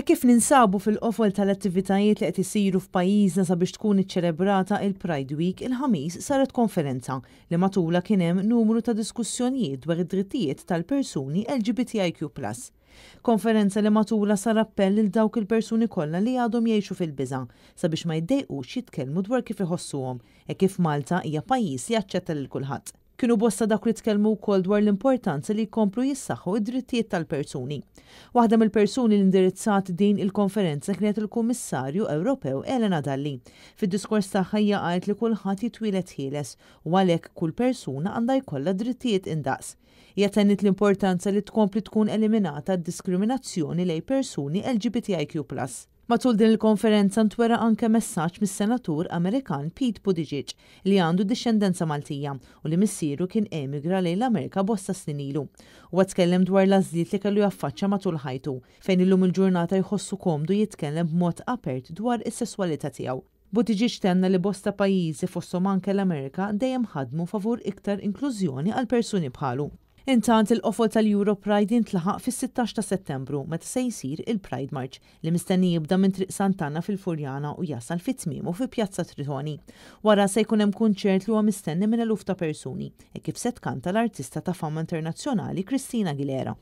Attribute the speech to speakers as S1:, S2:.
S1: Kif ninsabu fil-qofol tal-attivitajiet li qed isiru f'pajjiżna sabiex tkun iċċelebrata il-Pride Week, il-ħamis saret konferenza li matula kien hemm numru ta' diskussjonijiet dwar id-drittijiet tal-persuni LGBTIQ+. Konferenza li matula sar appell lil dawk il-persuni kollha li għadhom jgħixu fil-biża' sabiex ma jiddejqux jitkellmu dwar kif iħossuhom kif Malta hija pajjiż li jaċċetta lil kulħadd. Kienu bosta dak li tkellmu wkoll dwar l-importanza li jkomplu jissaħħu id-drittijiet tal-persuni. Waħda mill-persuni li indirizzat din il-konferenza kienet il-Kummissarju Ewropew Elena Dalli. Fid-diskors tagħha hija qalt li kulħadd jitwielet ħieles u għalhekk kull persuna għandha jkollha drittijiet indaqs. Hija tennit l-importanza li tkompli tkun eliminata d-diskriminazzjoni lejn persuni LGBTIQ+. Matul din il-konferenza ntwera anke messaġġ mis-Senatur Amerikan Pete Buttigieg li għandu dixxendenza Maltija u li missieru kien emigra lejn l-Amerika bosta snin ilu. Huwa tkellem dwar l-għażliet li kellu jaffaċċja matul ħajtu fejn illum il-ġurnata jħossu komdu jitkellem b'mod apert dwar is-sesswalità tiegħu. Buttigieg tenna li bosta pajjiżi fosthom anke l-Amerika dejjem ħadmu favur iktar inklużjoni għal persuni bħalu. Intant il-qofol tal-Europride jintlaħaq fis-16 ta' Settembru meta se jsir il-Pride March li mistenni jibda minn Triq Sant'Anna fil-Furjana u jasal fit-tmiemu fi Pjazza Tritoni. Wara se jkun hemm kunċert li huwa mistenni minn eluf ta' persuni kif se tkanta l-artista ta' fama internazzjonali Christina Aguilera.